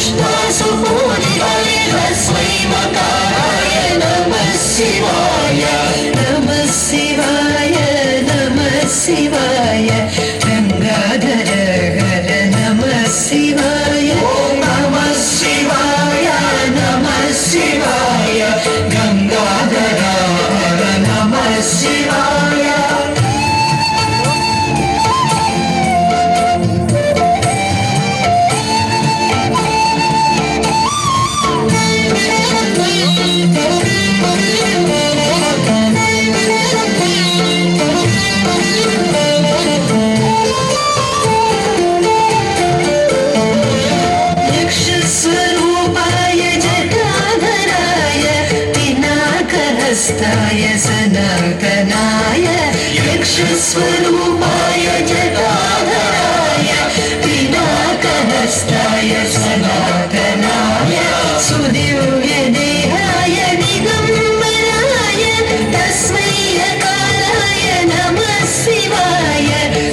कृष्णासुपूजिताय तस्मै मकाराय नमः शिवाय नमः शिवाय नमः शिवाय गंगाधर हर नमः शिवाय नमः शिवाय नमः शिवाय गंगाधर हर नमः शिवाय सनातनाय यक्षस्वरूपाय जटाधराय पिनाकहस्ताय सनातनाय सुदिव्यदेहाय दिगम्बराय तस्मै यकाराय नमः शिवाय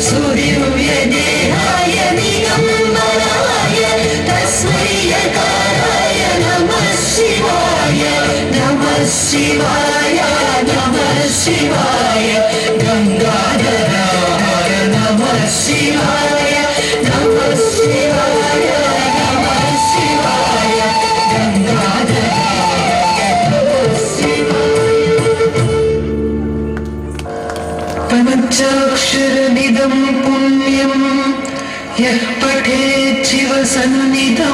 सुदिव्यदेहाय दिगम्बराय तस्मै यकाराय नमः शिवाय नमः शिवाय नमः शिवाय गंगाधर हर नमः शिवाय नमः शिवाय नमः शिवाय गंगाधर नमः शिवाय पंचाक्षरमिदं पुण्यं यः पठेत् शिवसन्निधौ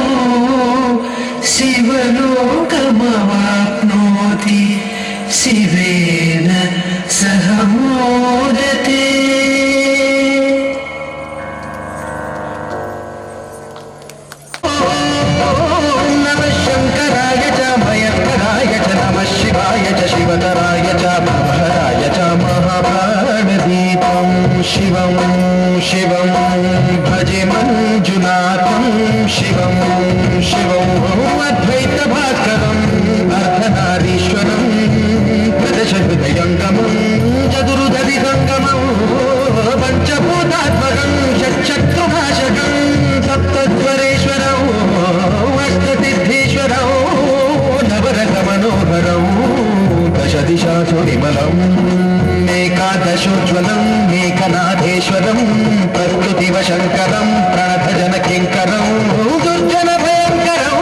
शिवलोकमवाप्नोति शिवेन सह मोदते नमः शंकराय च भयंकराय च नमः शिवाय च शिवतराय च भवहराय च महाप्राणदीपं शिवं शिवं भजे मंजुनाथं शिवं शिवं अद्वैतभास्करम् अर्धनारीश्वरं प्रदशहृदयङ्गमं चतुर्धरिसङ्गमं पञ्चभूतात्मकं षट्शत्रुनाशकं सप्तध्वरेश्वरौ अष्टसिद्धीश्वरौ नवरसमनोहरौ दशदिशासु विमलम् एकादशोज्ज्वलम् एकनाथेश्वरं प्रस्तुतिवशङ्करं प्रणतजनकिङ्करौ दुर्जनभयङ्करौ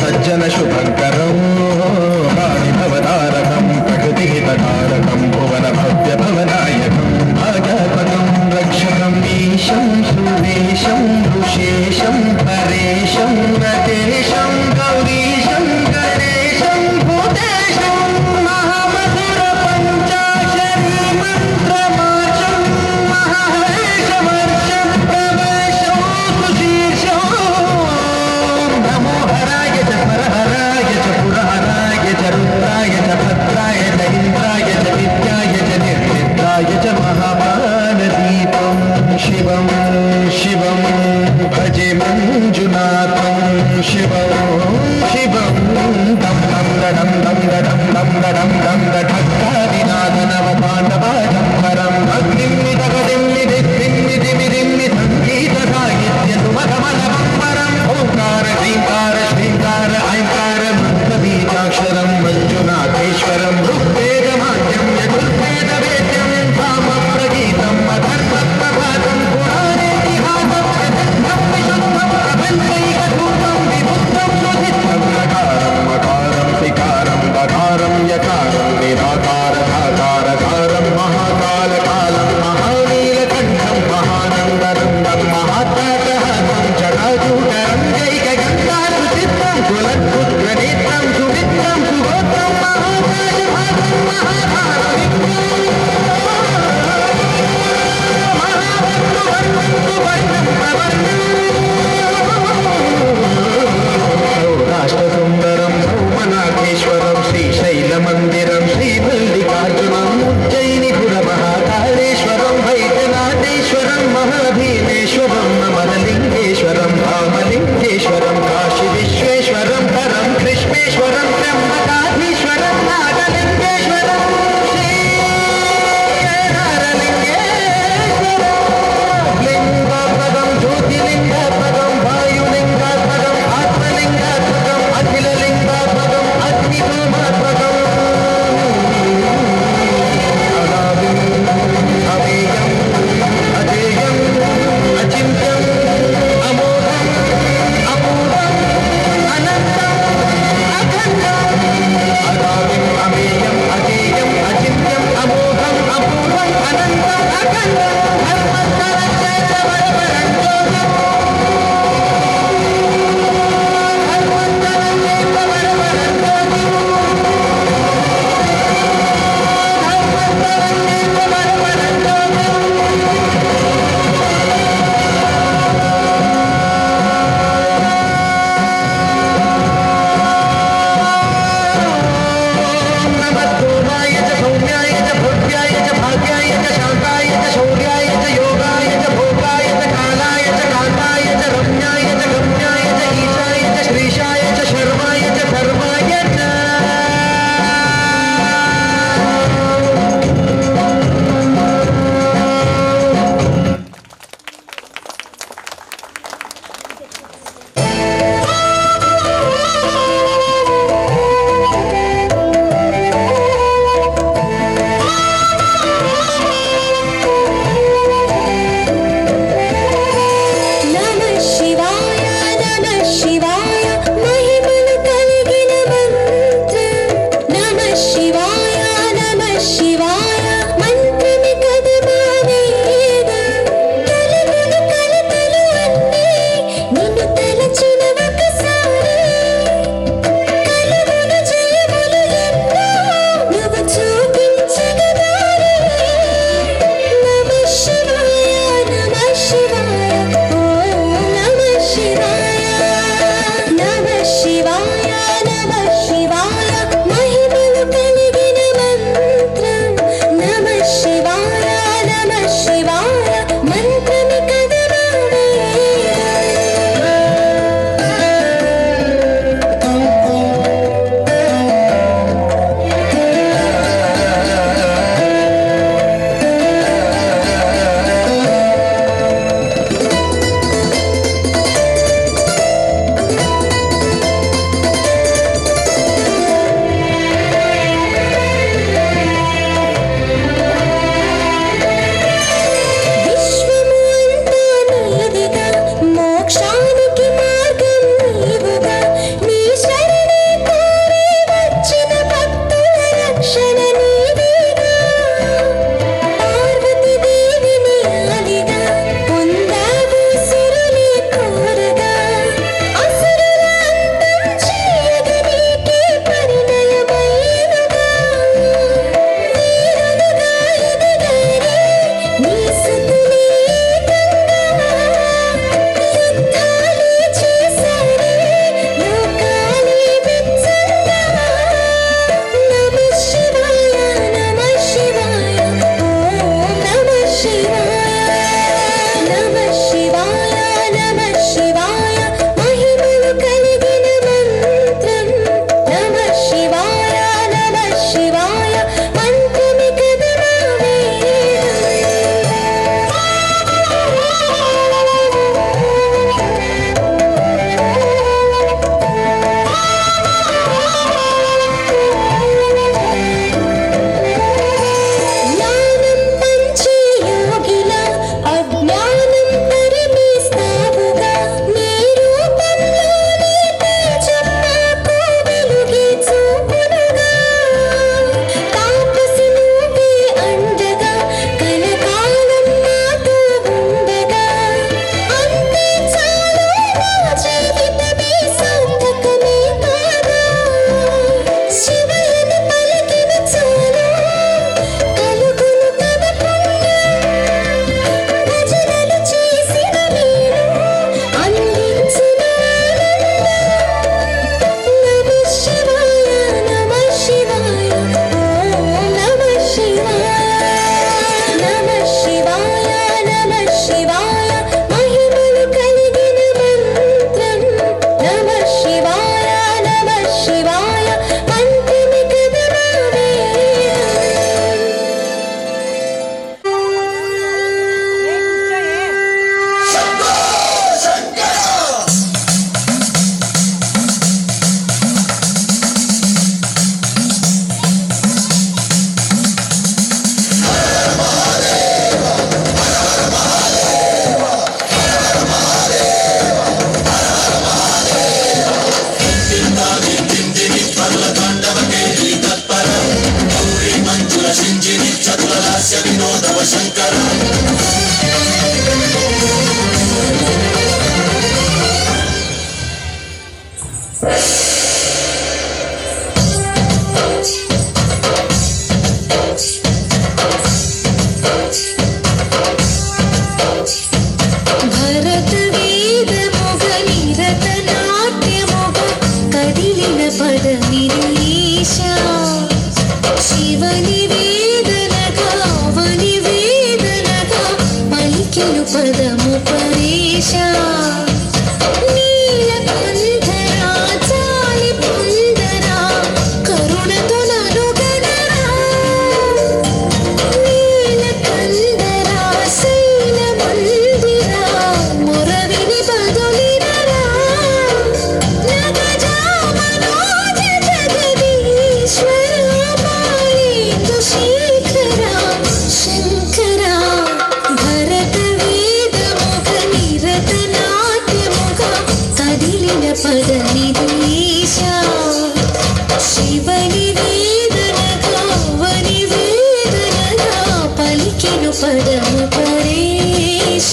सज्जनशुभङ्करौ भवतारकं प्रकृतिहितकारकं भुवनभव्यभवनायकं भागवतं रक्षकम् ईशं सुरेशं ऋषेशं परेशं नटेशं गौरीशं गणेशं भूतेशं महामधुरपञ्चाशरी मन्त्रमाशं महर्षमर्षं प्रवर्षं सुशीर्षं नमो हराय च परहराय च पुरहराय च रुद्राय च भद्राय च इन्द्राय च विद्याय च निर्विद्याय च महाप्राणदीपं शिवं शिवं भजे मंजुनाथं शिवं शिवं दं दं दं दं दं दं दं दं ढक्कादिनादनवताण्डवाजम्बरं अग्निमिदगदिम्मिदिम्मिदिम्मिदिम्मि सङ्गीतसाहित्यसुमधमलवम्बरम् ओङ्कार ह्रीङ्कार श्रीङ्कार ऐङ्कार मन्त्रबीजाक्षरं मञ्जुनाथेश्वरं ऋग्वेदमाद्यं यजुर्वेदवेद्यं भामप्रगीतम् अधर्मप्रभातं पुराणेतिहासं प्रसिद्धं विशुद्धं प्रपञ्चैकधूतं विबुद्धं सुसिद्धं नकारं मकारं सिकारं दकारं यकारं निराकारं కదిలిన పదనిదేశ శివని వేదనగా వని వేదనగా పలికెను పదము పరేశ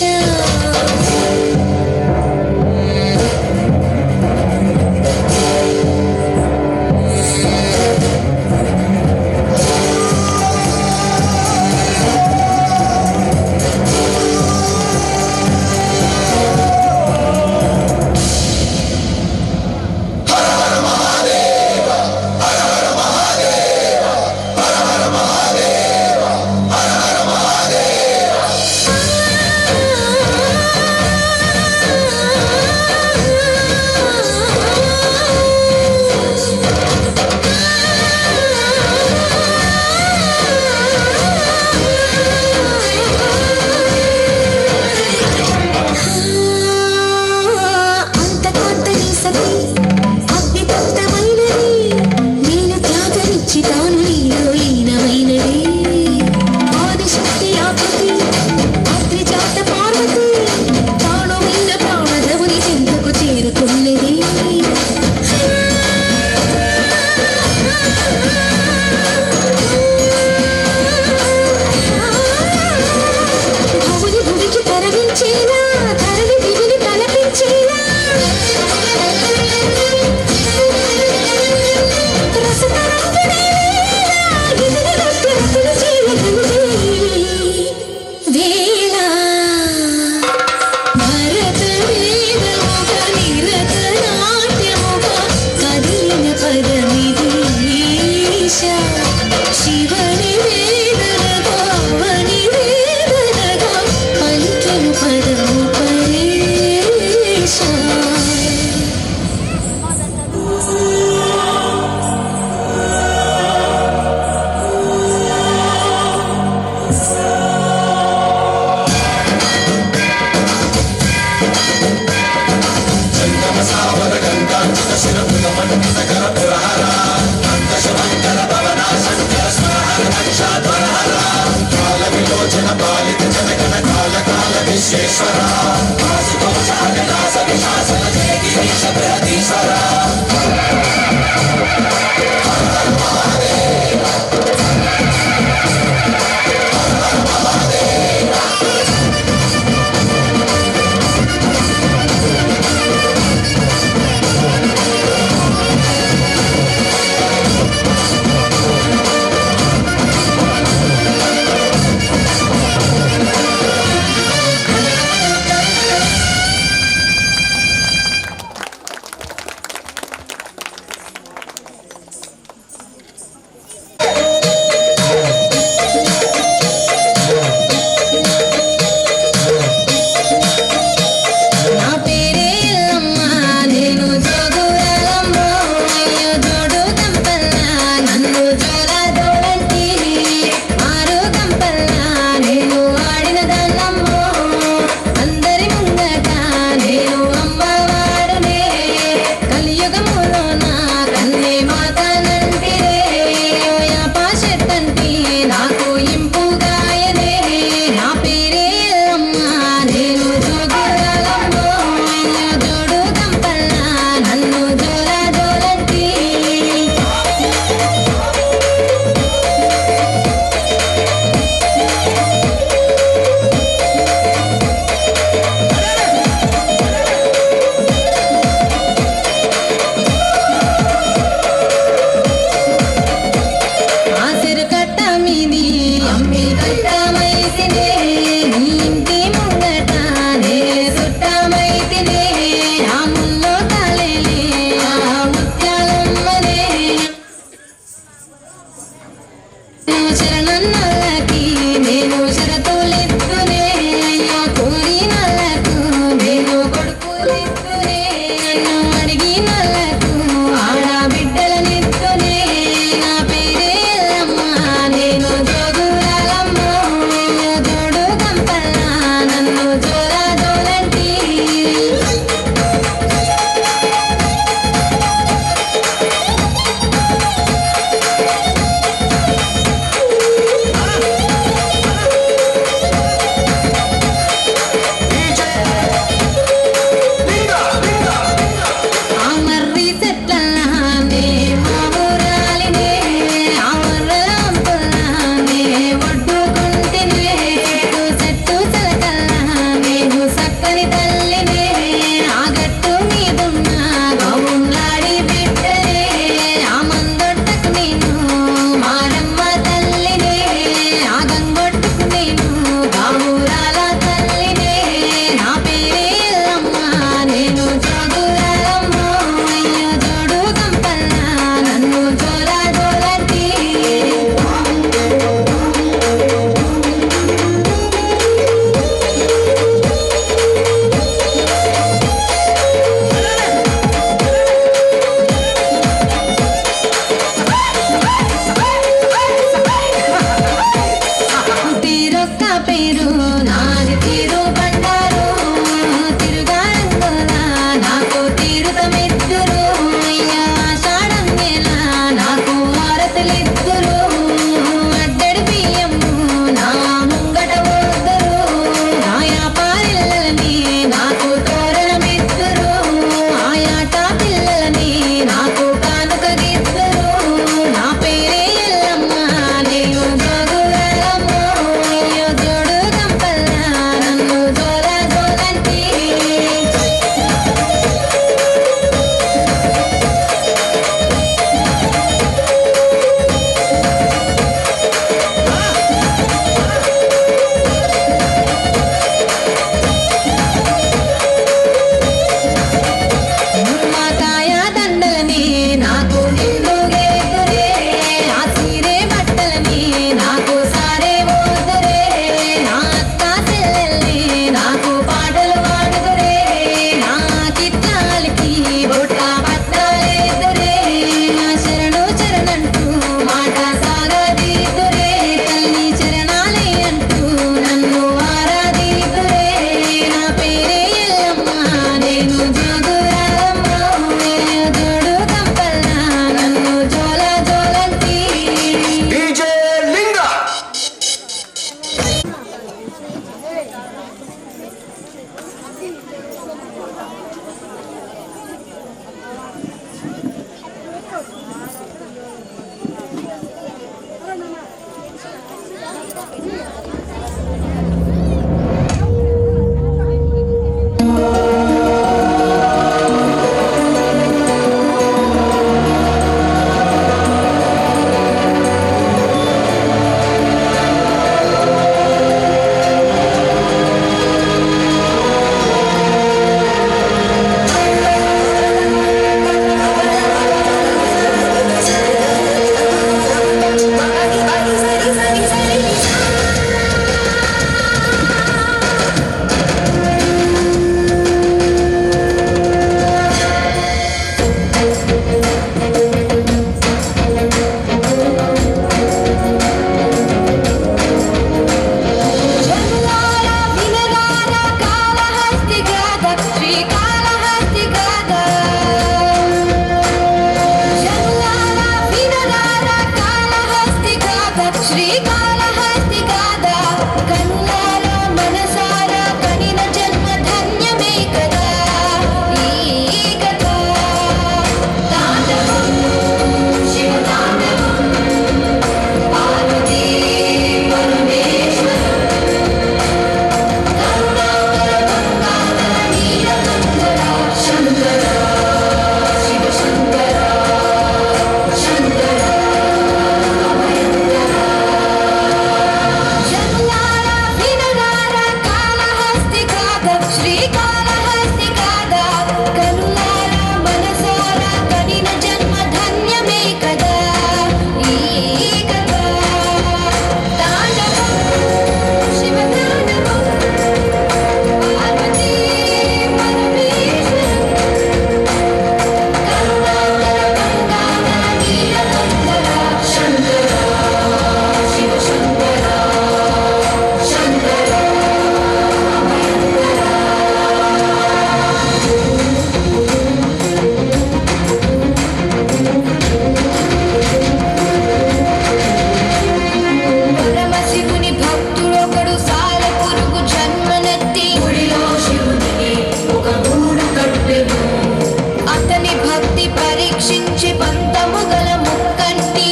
భక్తి పరీక్షించి పంతము గల ముక్కంటి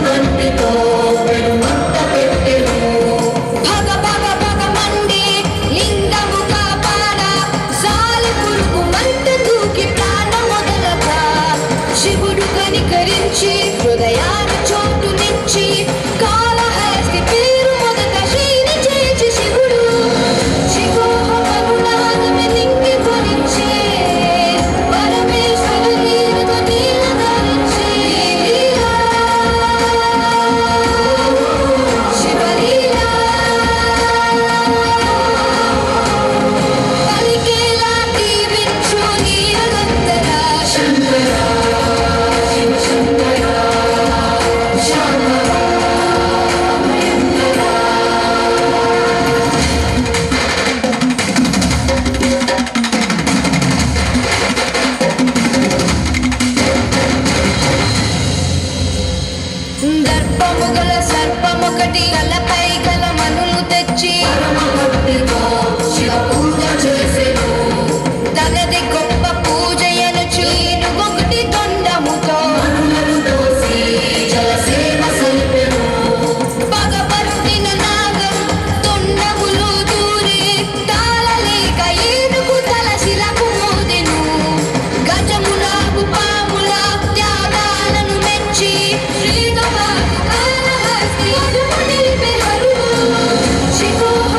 కంటితో మంట పెట్టెను. భగ భగ భగ మండి లింగము కాపాడ సాలి పురుగు మంట దూకి ప్రాణ మొదలగా శివుడు కనికరించి హృదయాన చోటునిచ్చి కాళహస్తి పేరు మొదట శ్రీని చేర్చి శివుడు శివోహమనునాదమే నింగి భరించే పరమేశ్వర లీలతో నీల ధరించే శివలీలా పలికేలా దీవించు నీలగంధర శంకర శివ శంకర శాంభవ భయంకర. దర్పము గల సర్పమొకటి తలపై గల మనులు తెచ్చి పరమభక్తితో శివ పూజ చేసెను. తనది గొప్ప పూజ ఎనుచు ఒకటి తొండముతో మనులను తోసి జలసేవ సల్పెను. పగపట్టిన నాగం తొండములో దూరి తాళలేక ఏనుగు తల శిలకు మోదెను. గజములాగు పాముల త్యాగాలను మెచ్చి శ్రీగవాకు కాళహస్తి అడుగు నిలిపె హరుడు. శివోహ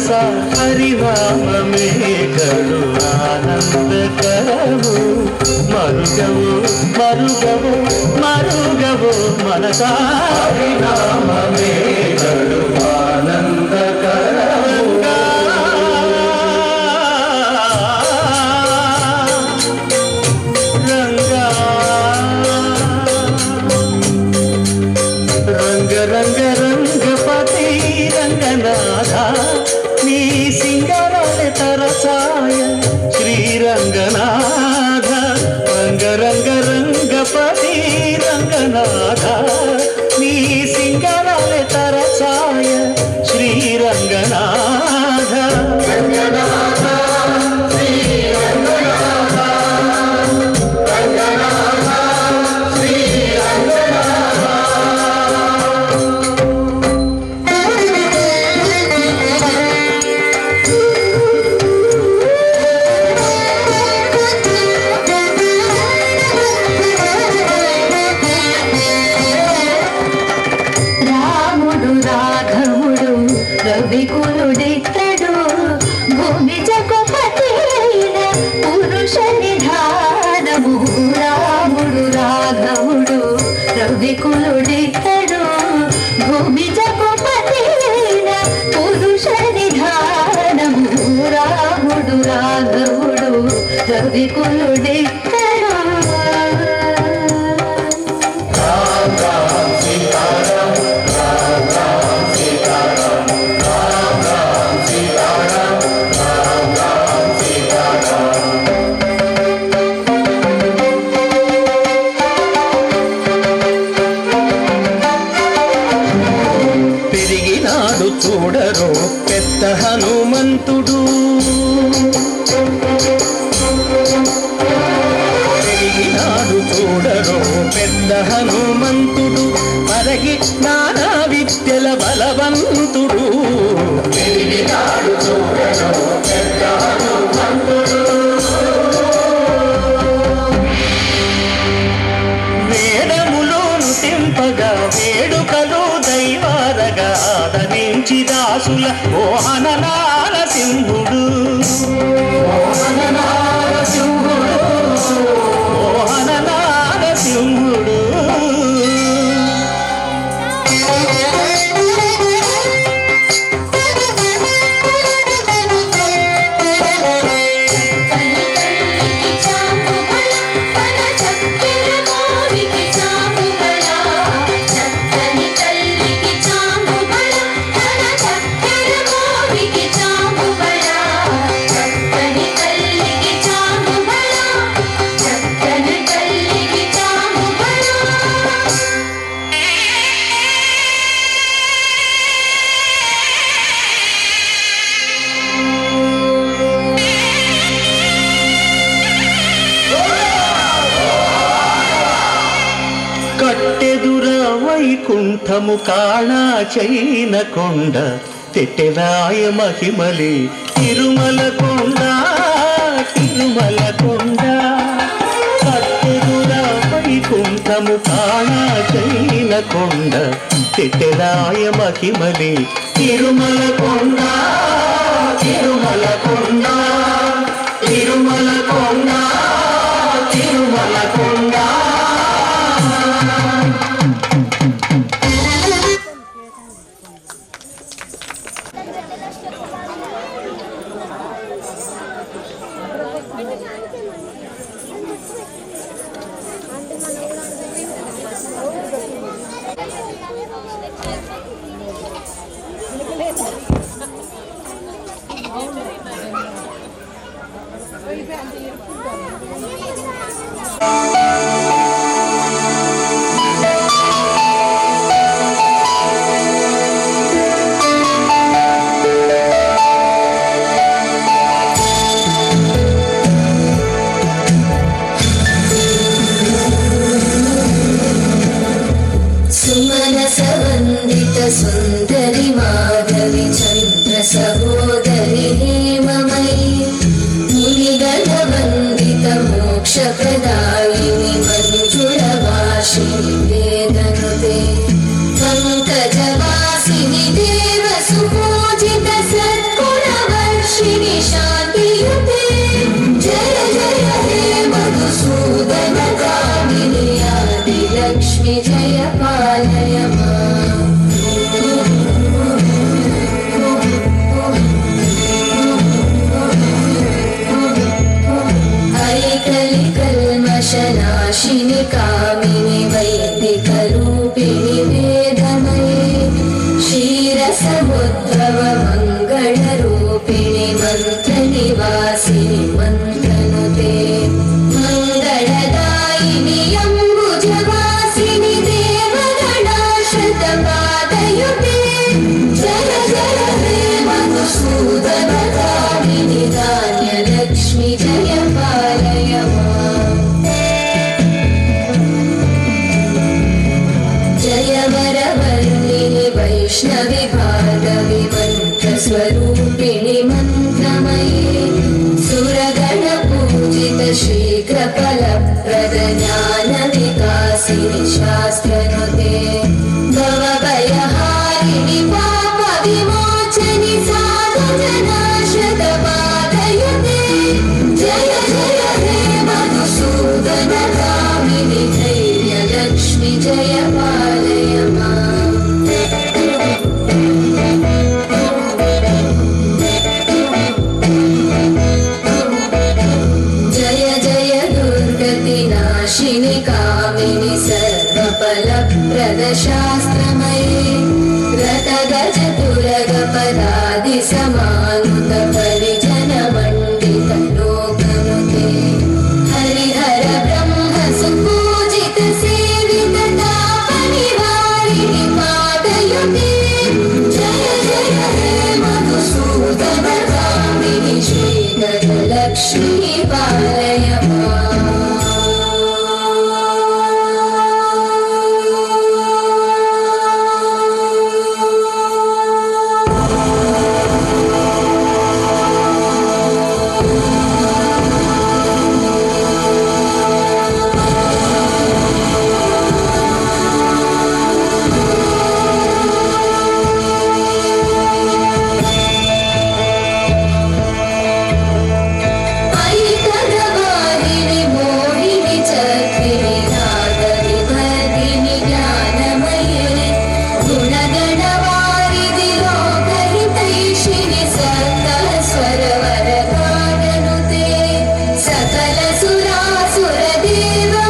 మనస హరినామమే కడు ఆనందకరము మరుగవు మరుగవు మరుగవు మనస హరినామమే కడు ఆనందకరము రంగా రంగ రంగ రంగపతి రంగనాథ నీ సింగరాల తరసాయ శ్రీరంగనాథ రంగ రంగ రంగపతి రంగనాథ నీ సింగరాల తరసాయ శ్రీరంగనాథ రంగనాథ శ్రీరంగనాథ రంగనాథ శ్రీరంగనాథ రవికులుడితడు భూమి జగపతి పురుష నిధానము రాముడు రాఘవుడు రవికులుడితడు భూమి జగపతి పురుష నిధానము రాముడు రాఘవుడు రవికులుడితడు చూడరో పెద్ద హనుమంతుడు పెరిగినాడు చూడరో పెద్ద హనుమంతుడు మరగి నానా విద్యల బలవంతుడు పెరిగినాడు చూడరో పెద్ద హనుమంతుడు వేదములోను తెంపగా వేడుకలు దైవారగా ఆదరించి దాసుల మోహన నారసింహుడు మోహన నారసింహుడు మోహన నారసింహుడు కట్టెదుర వైకుంఠము కాళా చైన కొండ తెట్టెరాయ మహిమలి తిరుమల కొండ తిరుమల కొండ కట్టెదుర వైకుంఠము కాళా చైన కొండ తెట్టెరాయ మహిమలి తిరుమల కొండ తిరుమల కొండ తిరుమల కొండ తిరుమల కొండ सुंदरी माधवी चंद्र सहोदरी हेममयी मुनिगणवंदित मोक्षप्रदायिनि मंजुलवासिनि वेदनुते पंकजवासिनि देवसुपूजित सद्गुण लक्ष्मी जय पालय माम् ऐकलिकल्मषनाशिनि कामिनि वैदिकरूपिणि वेदमये क्षीरसमुद्भव मङ्गलरूपिणि मन्त्रनिवासिनि मन्त्रनुते मङ्गलदायिनि अम्बुजवासिनि देवगणाश्रितपादयुते जय जय हे मधुसूदनकामिनि धान्यलक्ष्मि जय पालय माम् जय वरवर्णिनि वैष्णवि भार्गवि मन्त्रस्वरूपिणि मन्त्रमये सुरगणपूजित शीघ्रफलप्रद ज्ञानविकासिनि शास्त्रनुते भवभयहारिणि पापविमोचनि साधुजनाश्रितपादयुते जय जय हे मधुसूदनकामिनि धैर्यलक्ष्मि जय पालय माम् जय जय दुर्गतिनाशिनि कामिनि सर्वफलप्रद शास्त्रमये रतगजतुरगपदादिसमानुत परिजनमण्डित लोकनुते हरिहर ब्रह्म सुपूजित सेवित तापनिवारिणि पादयुते जय जय हे मधुसूदनकामिनि श्रीगजलक्ष्मी पालय माम् ऐकगवारिणि मोहिनि चक्रिणि नादविवर्धिनि ज्ञानमये गुणगणवारिधि लोकहितैषिणि सप्तस्वरवरगाननुते सकलसुरासुरदेव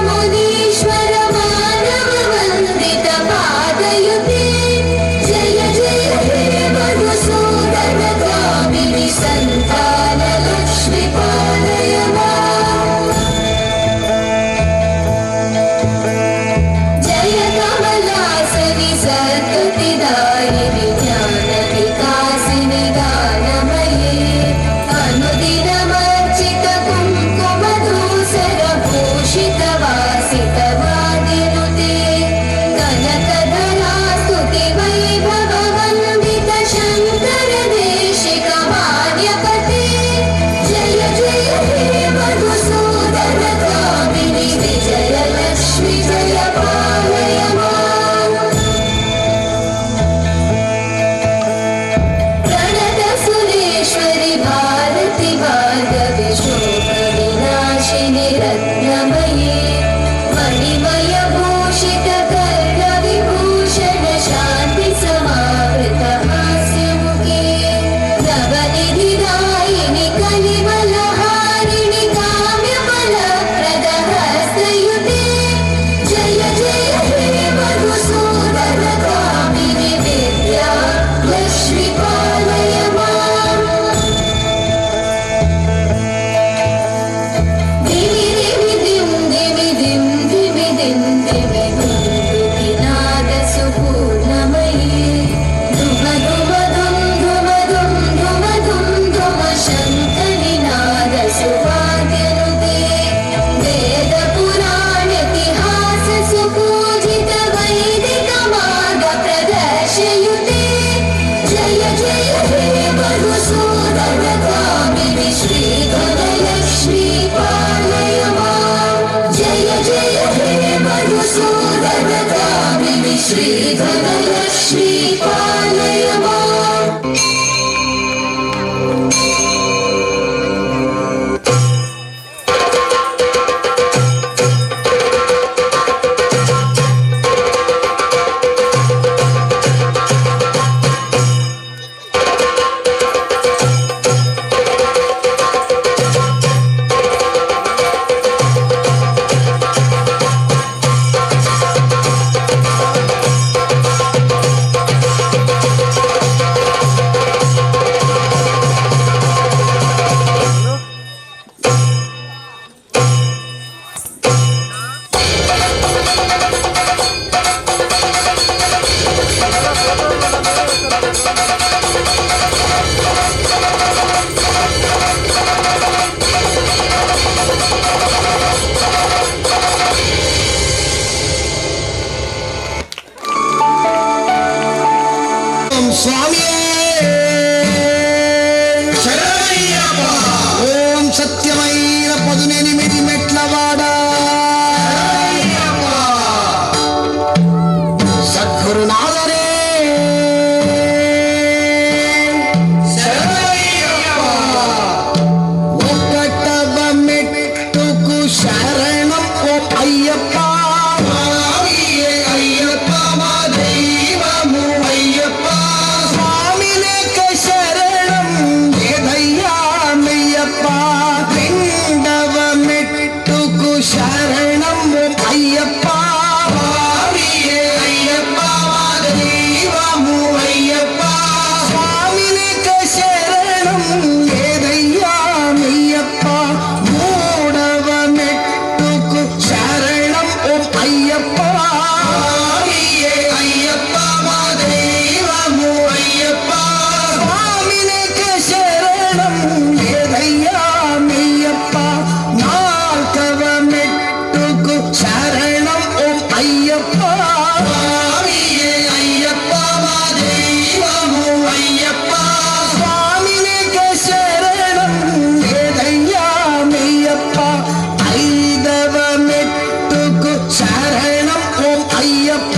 मुनीश्वर मानववन्दित पादयुते जय जय हे मधुसूदनकामिनि सन्तानलक्ष्मि पालय माम् जय कमलासनि सद्गतिदायिनि ज्ञानविकासिनि गानमये अनुदिनमर्चित कुङ्कुमधूसरभूषित वासितवादिनुते कनकधरा स्तुति वैभववन्दित शङ्कर देशिक मान्यपते जय जय हे मधुसूदनकामिनि विजयलक्ष्मि जय पालय माम् प्रणतसुरेश्वरि भारति भार्गवि शोकविनाशिनि रत्नमये मणिमयभूषित कर्णविभूषण शान्ति समावृत हास्यमुखे नवनिधिदायिनि कलिवलहारिणि काम्यफलप्रद हस्तयुते जय जय हे मधुसूदनकामिनि विद्या लक्ष्मि पालय माम् दिवि दिवि दिं दिवि दिं दिवि दिं दिवि दुन्दुभिनादसुपूर्णमये धुम धुम धुं धुम धुं धुम धुं धुम शङ्खनिनाद सुवाद्यनुते वेदपुराणेतिहास सुपूजित वैदिक मार्ग प्रदर्शयुते जय जय हे मधुसूदनकामिनि श्रीधनलक्ष्मी पालय माम् जय जय हे मधुसूदनकामिनि श्रीधनलक्ष्मी पालय माम् స్వామియే శరణమయ్యప్ప. ఓం సత్యమైన 18 మెట్లవాడ సద్గురునాథరే శరణమయ్యప్ప. ఒకటవ మెట్టుకు శరణం ఓం అయ్యప్ప స్వామియే అయ్యప్ప మా దైవము అయ్యప్ప. స్వామి లేక శరణం ఏదయ్యా మెయ్యప్ప రెండవ మెట్టుకు శరణం ఓం అయ్యప్ప స్వామియే అయ్యప్ప మా దైవము అయ్యప్ప. స్వామి లేక శరణం ఏదయ్యా మెయ్యప్ప మూడవ మెట్టుకు శరణం ఓం అయ్యప్ప స్వామియే అయ్యప్ప మా దైవము అయ్యప్ప. స్వామి లేక శరణం ఏదయ్యా మెయ్యప్ప నాల్గవ మెట్టుకు శరణం ఓం అయ్యప్ప స్వామియే అయ్యప్ప మా దైవము అయ్యప్ప. స్వామి లేక శరణం ఏదయ్యా మెయ్యప్ప ఐదవ మెట్టుకు శరణం ఓం అయ్యప్ప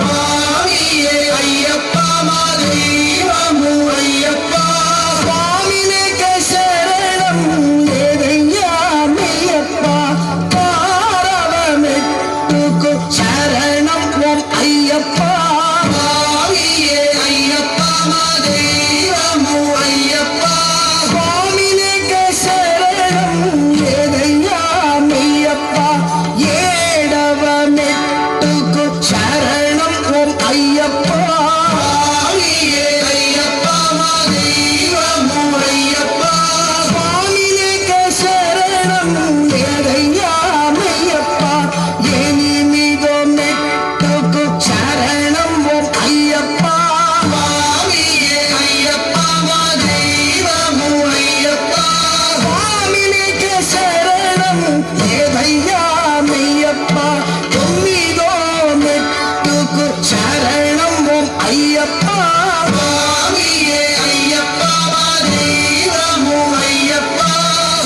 స్వామియే అయ్యప్ప మా దైవము అయ్యప్ప. స్వామి లేక శరణం ఏదయ్యా మెయ్యప్ప ఆరవ మెట్టుకు శరణం ఓం అయ్యప్ప స్వామియే అయ్యప్ప మా దైవము అయ్యప్ప. స్వామి లేక శరణం ఏదయ్యా మెయ్యప్ప ఏడవ మెట్టుకు శరణం ఓం అయ్యప్ప స్వామియే అయ్యప్ప మా దైవము అయ్యప్ప. స్వామి లేక శరణం ఏదయ్యా మెయ్యప్ప ఎనిమిదో మెట్టుకు శరణం ఓం అయ్యప్ప స్వామియే అయ్యప్ప మా దైవము అయ్యప్ప. స్వామి లేక శరణం ఏదయ్యా మెయ్యప్ప తొమ్మిదో మెట్టుకు శరణం ఓం అయ్యప్ప స్వామియే అయ్యప్ప మా దైవము అయ్యప్ప.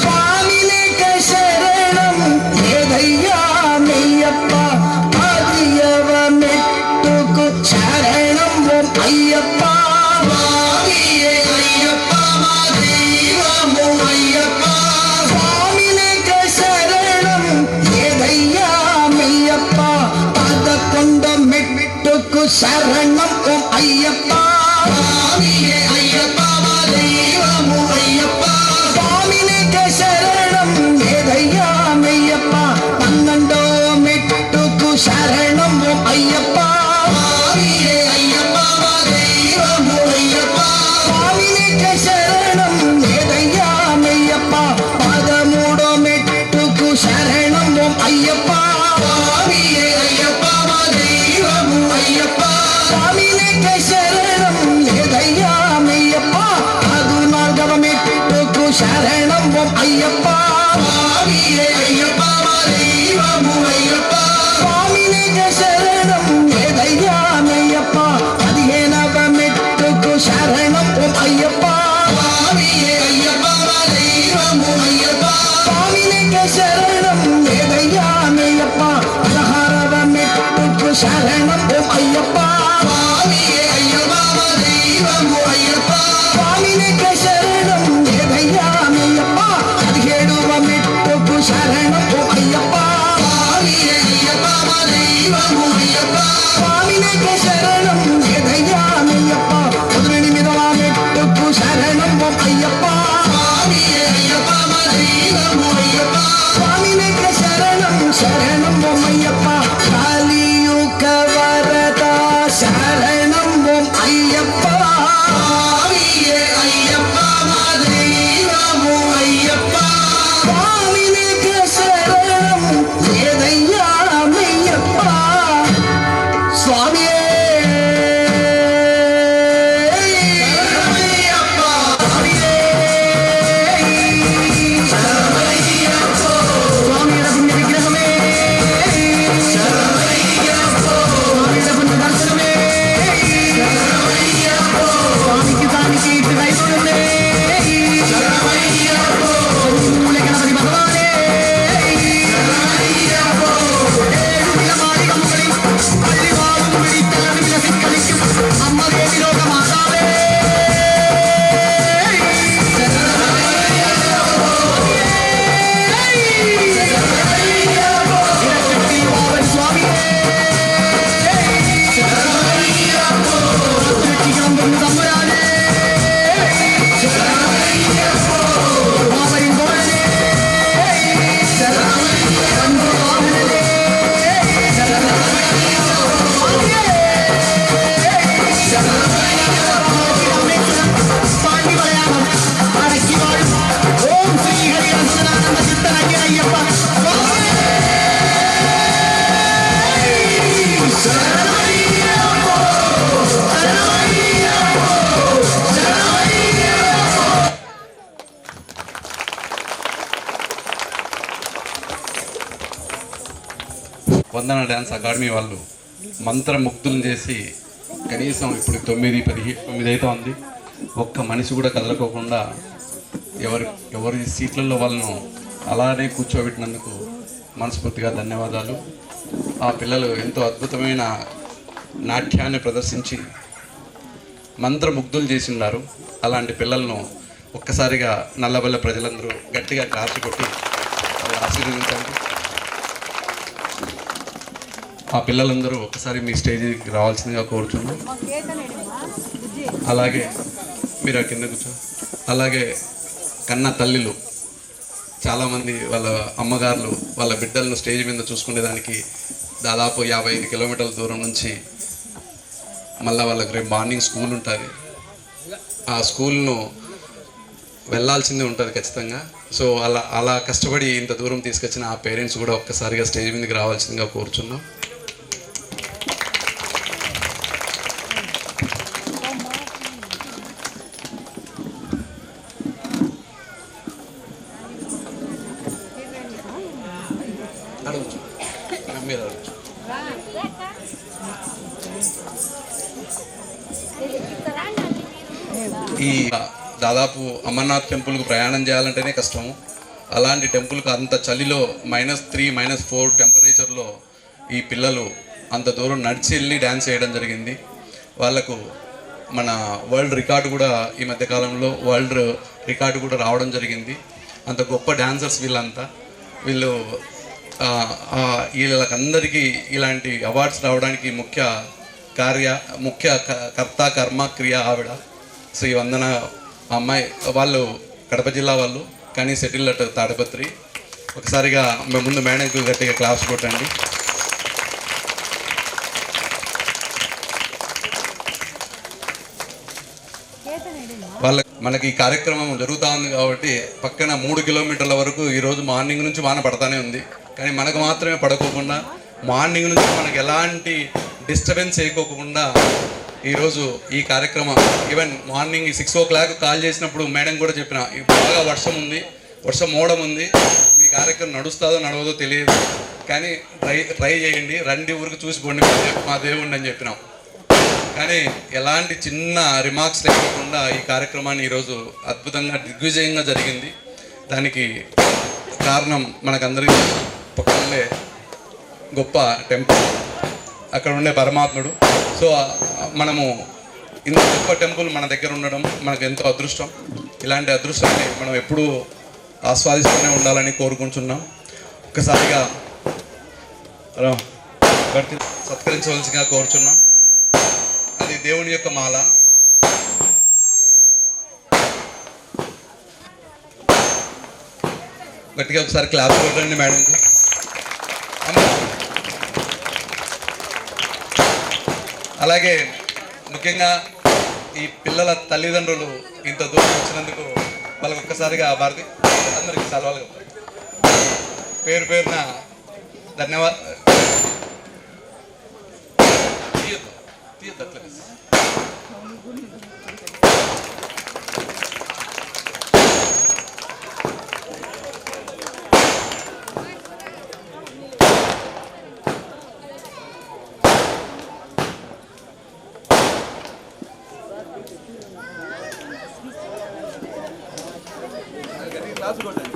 స్వామి లేక శరణం ఏదయ్యా మెయ్యప్ప పదియవ మెట్టుకు శరణం ఓం అయ్యప్ప స్వామియే అయ్యప్ప మా దైవము అయ్యప్ప. స్వామి లేక శరణం ఏదయ్యా మెయ్యప్ప పదకొండో మెట్టుకు శరణం ఓం అయ్యప్ప స్వామియే అయ్యప్ప మా దైవము అయ్యప్ప. స్వామి లేక శరణం ఏదయ్యా మెయ్యప్ప పన్నెండో మెట్టుకు శరణం ఓం అయ్యప్ప స్వామియే అయ్యప్ప మా దైవము అయ్యప్ప. స్వామి లేక శరణం ఏదయ్యా మెయ్యప్ప పదమూడో మెట్టుకు శరణం ఓం అయ్యప్ప స్వామియే అయ్యప్ప మా దైవము అయ్యప్ప. స్వామి లేక శరణం ఏదయ్యా మెయ్యప్ప పద్నాలుగవ మెట్టుకు శరణం ఓం అయ్యప్ప స్వామియే అయ్యప్ప మా దైవము అయ్యప్ప. స్వామి లేక శరణం ఏదయ్యా మెయ్యప్ప 15వ మెట్టుకు శరణం ఓం అయ్యప్ప స్వామియే అయ్యప్ప మా దైవము అయ్యప్ప. స్వామి లేక శరణం ఏదయ్యా మెయ్యప్ప 16వ మెట్టుకు శరణం ఓం అయ్యప్ప స్వామియే అయ్యప్ప మా దైవము అయ్యప్ప. స్వామి లేక శరణం ఏదయ్యా మెయ్యప్ప 17వ మెట్టుకు శరణం ఓం అయ్యప్ప స్వామియే అయ్యప్ప మా దైవము అయ్యప్ప. స్వామి లేక శరణం ఏదయ్యా మెయ్యప్ప 18వ మెట్టుకు శరణం ఓం అయ్యప్ప స్వామియే అయ్యప్ప మా దైవము అయ్యప్ప. స్వామి లేక శరణం శరణం ఓం అయ్యప్ప కలియుగ వరద శరణం ఓం అయ్యప్ప స్వామియే అయ్యప్ప మా దైవము అయ్యప్ప. స్వామి లేక శరణం ఏదయ్యా మెయ్యప్ప స్వామియే వందన డ్యాన్స్ అకాడమీ వాళ్ళు మంత్రముగ్ధులు చేసి కనీసం ఇప్పుడు 9 అవుతోంది, ఒక్క మనిషి కూడా కదలకోకుండా ఎవరి సీట్లలో వాళ్ళను అలానే కూర్చోబెట్టినందుకు మనస్ఫూర్తిగా ధన్యవాదాలు. ఆ పిల్లలు ఎంతో అద్భుతమైన నాట్యాన్ని ప్రదర్శించి మంత్రముగ్ధులు చేసి ఉన్నారు. అలాంటి పిల్లలను ఒక్కసారిగా నల్లబల్ల ప్రజలందరూ గట్టిగా క్లాస్ కొట్టి ఆశీర్వదించండి. ఆ పిల్లలందరూ ఒకసారి మీ స్టేజ్కి రావాల్సిందిగా కోరుచున్నాం. అలాగే మీరు ఆ కింద కూర్చో. అలాగే కన్న తల్లిలు చాలామంది వాళ్ళ అమ్మగారులు వాళ్ళ బిడ్డలను స్టేజ్ మీద చూసుకునేదానికి దాదాపు 55 కిలోమీటర్ల దూరం నుంచి మళ్ళీ వాళ్ళకి రేపు మార్నింగ్ స్కూల్ ఉంటుంది, ఆ స్కూల్ను వెళ్ళాల్సిందే ఉంటుంది ఖచ్చితంగా. సో అలా కష్టపడి ఇంత దూరం తీసుకొచ్చిన ఆ పేరెంట్స్ కూడా ఒక్కసారిగా స్టేజ్ మీదకి రావాల్సిందిగా కోరుచున్నాం. అడగచ్చు, మీరు అడగచ్చు. ఈ దాదాపు అమర్నాథ్ టెంపుల్కు ప్రయాణం చేయాలంటేనే కష్టము. అలాంటి టెంపుల్కి అంత చలిలో -3, -4 టెంపరేచర్లో ఈ పిల్లలు అంత దూరం నడిచి వెళ్ళి డ్యాన్స్ చేయడం జరిగింది. వాళ్ళకు మన వరల్డ్ రికార్డు కూడా ఈ మధ్యకాలంలో వరల్డ్ రికార్డు కూడా రావడం జరిగింది. అంత గొప్ప డాన్సర్స్ వీళ్ళకందరికీ ఇలాంటి అవార్డ్స్ రావడానికి ముఖ్య కర్త కర్మ క్రియ ఆవిడ శ్రీ వందన అమ్మాయి. వాళ్ళు కడప జిల్లా వాళ్ళు, కానీ సెటిల్ అట్ తాడిపత్రి. ఒకసారిగా మేము ముందు మేడంకు గట్టిగా క్లాప్స్ కొట్టండి. మనకి ఈ కార్యక్రమం జరుగుతూ ఉంది కాబట్టి పక్కన 3 కిలోమీటర్ల వరకు ఈరోజు మార్నింగ్ నుంచి వాన పడతానే ఉంది. కానీ మనకు మాత్రమే పడుకోకుండా మార్నింగ్ నుంచి మనకు ఎలాంటి డిస్టర్బెన్స్ చేయకోకుండా ఈరోజు ఈ కార్యక్రమం ఈవెన్ మార్నింగ్ 6 o'clock కాల్ చేసినప్పుడు మేడం కూడా చెప్పిన బాగా వర్షం మోడం ఉంది, మీ కార్యక్రమం నడుస్తుందో నడవదో తెలియదు, కానీ ట్రై చేయండి, రండి ఊరికి చూసిపోండి మా దేవుణ్ణి అని చెప్పినాం. కానీ ఎలాంటి చిన్న రిమార్క్స్ లేకుండా ఈ కార్యక్రమాన్ని ఈరోజు అద్భుతంగా దిగ్విజయంగా జరిగింది. దానికి కారణం మనకందరికీ పక్కనే గొప్ప టెంపుల్, అక్కడ ఉండే పరమాత్ముడు. సో మనము ఇంత గొప్ప టెంపుల్ మన దగ్గర ఉండడం మనకు ఎంతో అదృష్టం. ఇలాంటి అదృష్టాన్ని మనం ఎప్పుడూ ఆస్వాదిస్తూనే ఉండాలని కోరుకుంటున్నాం. ఒక్కసారిగా సత్కరించవలసిగా కోరుచున్నాం. అది దేవుని యొక్క మాల. గట్టిగా ఒకసారి క్లాస్ కొట్టండి మేడంకి. అలాగే ముఖ్యంగా ఈ పిల్లల తల్లిదండ్రులు ఇంత దూరం వచ్చినందుకు వాళ్ళకి ఒక్కసారిగా భారతి అందరికీ సలహాలు పేరున ధన్యవాదాలు.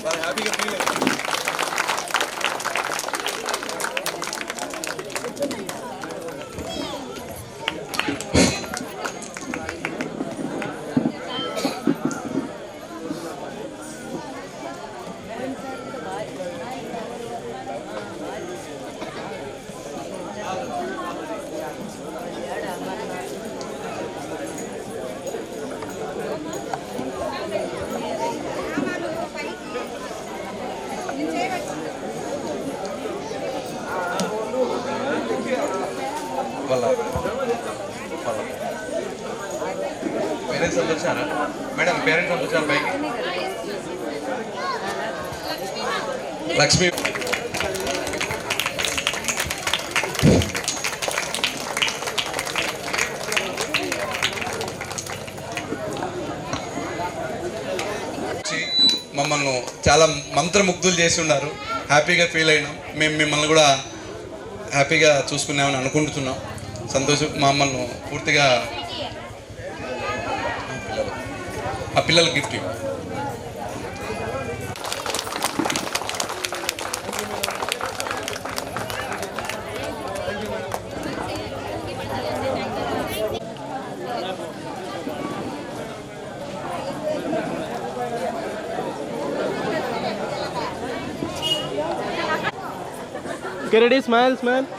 హ్యాపీగా ఫీల్ అవుతుంది. పేరెంట్స్ అంతా వచ్చారా మేడం? పేరెంట్స్ అంతా వచ్చారు పైకి. లక్ష్మి మమ్మల్ని చాలా మంత్రముగ్ధులు చేసి ఉన్నారు. హ్యాపీగా ఫీల్ అయినాం. మేము మిమ్మల్ని కూడా హ్యాపీగా చూసుకున్నామని అనుకుంటున్నాం. సంతోషం మమ్మల్ని పూర్తిగా ఆ పిల్లల గిఫ్ట్ ఇవ్వు. Okay, ready? Smile, smile.